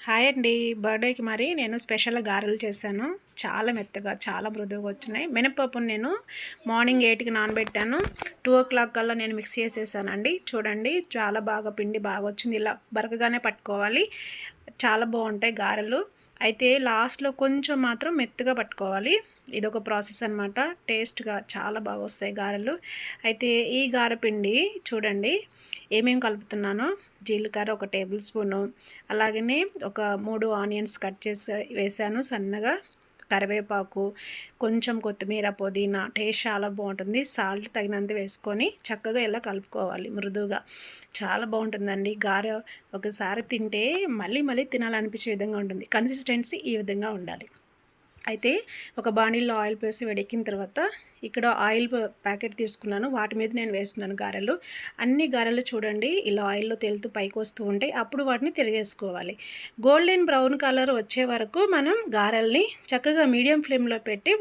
Hi అండి. బర్త్డేకి మరి నేను స్పెషల్ గారెలు చేశాను. చాలా మెత్తగా, చాలా మృదువుగా వచ్చినాయి. మినపప్పుని నేను మార్నింగ్ 8కి నానబెట్టాను. 2:00 కల్లా నేను మిక్స్ చేసేసానండి. చూడండి, చాలా బాగా పిండి బాగా వచ్చింది. ఇలా బరకగానే పట్టుకోవాలి. చాలా బాగుంటాయి గారెలు. అయితే లాస్ట్లో కొంచెం మాత్రం మెత్తగా పట్టుకోవాలి. ఇదొక ప్రాసెస్ అనమాట. టేస్ట్గా చాలా బాగా వస్తాయి గారెలు. అయితే ఈ గారెపిండి చూడండి ఏమేమి కలుపుతున్నానో. జీలకర్ర 1 టేబుల్ స్పూను, అలాగనే ఒక 3 ఆనియన్స్ కట్ చేసి వేసాను సన్నగా, కరివేపాకు, కొంచెం కొత్తిమీర, పుదీనా. టేస్ట్ చాలా బాగుంటుంది. సాల్ట్ తగినంత వేసుకొని చక్కగా ఇలా కలుపుకోవాలి మృదువుగా. చాలా బాగుంటుందండి గారె. ఒకసారి తింటే మళ్ళీ మళ్ళీ తినాలనిపించే విధంగా ఉంటుంది. కన్సిస్టెన్సీ ఈ విధంగా ఉండాలి. అయితే ఒక బాణీలో ఆయిల్ పోసి వేడెక్కిన తర్వాత ఇక్కడ ఆయిల్ ప్యాకెట్ తీసుకున్నాను. వాటి మీద నేను వేస్తున్నాను గారెలు. అన్ని గారెలు చూడండి ఇలా ఆయిల్లో తేలుతూ పైకి వస్తూ ఉంటాయి. అప్పుడు వాటిని తిరిగేసుకోవాలి. గోల్డెన్ బ్రౌన్ కలర్ వచ్చే వరకు మనం గారెల్ని చక్కగా మీడియం ఫ్లేమ్లో పెట్టి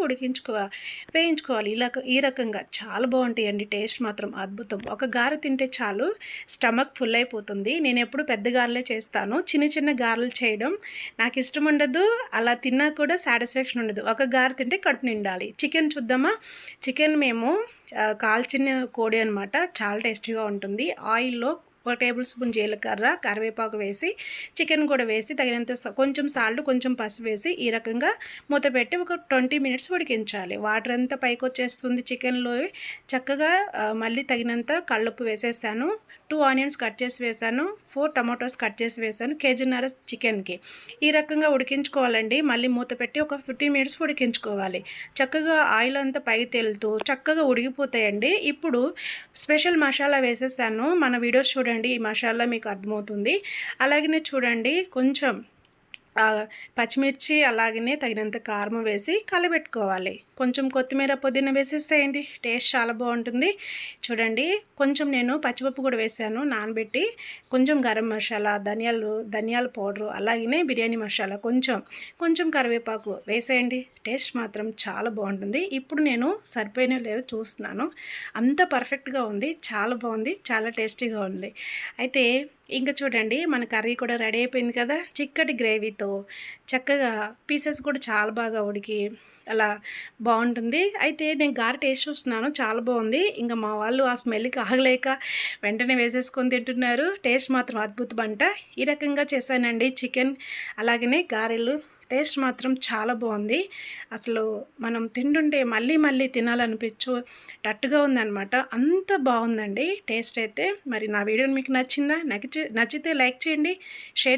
వేయించుకోవాలి. ఈ రకంగా చాలా బాగుంటాయండి. టేస్ట్ మాత్రం అద్భుతం. ఒక గారె తింటే చాలు, స్టమక్ ఫుల్ అయిపోతుంది. నేను ఎప్పుడు పెద్ద గారెలే చేస్తాను. చిన్న చిన్న గారెలు చేయడం నాకు ఇష్టం ఉండదు. అలా తిన్నా కూడా సాటిస్ఫాక్షన్ ఉండదు. ఒక గారె తింటే కడుపు నిండాలి. చికెన్ చూద్దామా. చికెన్ మేము కాల్చిన కోడి అనమాట. చాలా టేస్టీగా ఉంటుంది. ఆయిల్లో 1 టేబుల్ స్పూన్ జీలకర్ర, కరివేపాకు వేసి చికెన్ కూడా వేసి తగినంత కొంచెం సాల్ట్, కొంచెం పసుపు వేసి ఈ రకంగా మూత పెట్టి ఒక 20 మినిట్స్ ఉడికించాలి. వాటర్ అంతా పైకి వచ్చేస్తుంది చికెన్లో. చక్కగా మళ్ళీ తగినంత కల్లుప్పు వేసేసాను. 2 ఆనియన్స్ కట్ చేసి వేసాను. 4 టమాటోస్ కట్ చేసి వేసాను. కేజీన్నర చికెన్కి. ఈ రకంగా ఉడికించుకోవాలండి. మళ్ళీ మూత పెట్టి ఒక 15 మినిట్స్ ఉడికించుకోవాలి. చక్కగా ఆయిల్ అంతా పైకి తేలుతూ చక్కగా ఉడికిపోతాయండి. ఇప్పుడు స్పెషల్ మసాలా వేసేసాను. మన వీడియోస్ చూడండి, ఈ మసాలా మీకు అర్థమవుతుంది. అలాగనే చూడండి, కొంచెం పచ్చిమిర్చి అలాగనే తగినంత కారం వేసి కలబెట్టుకోవాలి. కొంచెం కొత్తిమీర, పుదీనా వేసేసేయండి. టేస్ట్ చాలా బాగుంటుంది. చూడండి, కొంచెం నేను పచ్చిపప్పు కూడా వేసాను నానబెట్టి. కొంచెం గరం మసాలా, ధనియాల పౌడరు, అలాగనే బిర్యానీ మసాలా, కొంచెం కరివేపాకు వేసేయండి. టేస్ట్ మాత్రం చాలా బాగుంటుంది. ఇప్పుడు నేను సరిపోయిన లేదో చూస్తున్నాను. అంత పర్ఫెక్ట్గా ఉంది. చాలా బాగుంది. చాలా టేస్టీగా ఉంది. అయితే ఇంకా చూడండి, మన కర్రీ కూడా రెడీ అయిపోయింది కదా. చిక్కటి గ్రేవీతో చక్కగా పీసెస్ కూడా చాలా బాగా ఉడికి అలా బాగుంటుంది. అయితే నేను గారె టేస్ట్ చూస్తున్నాను, చాలా బాగుంది. ఇంకా మా వాళ్ళు ఆ స్మెల్కి ఆగలేక వెంటనే వేసేసుకొని తింటున్నారు. టేస్ట్ మాత్రం అద్భుతం అంట. ఈ రకంగా చేశానండి చికెన్ అలాగనే గారెలు. టేస్ట్ మాత్రం చాలా బాగుంది. అసలు మనం తింటుంటే మళ్ళీ మళ్ళీ తినాలనిపించేటట్టుగా ఉందన్నమాట. అంత బాగుందండి టేస్ట్ అయితే. మరి నా వీడియో మీకు నచ్చిందా? నచ్చితే లైక్ చేయండి, షేర్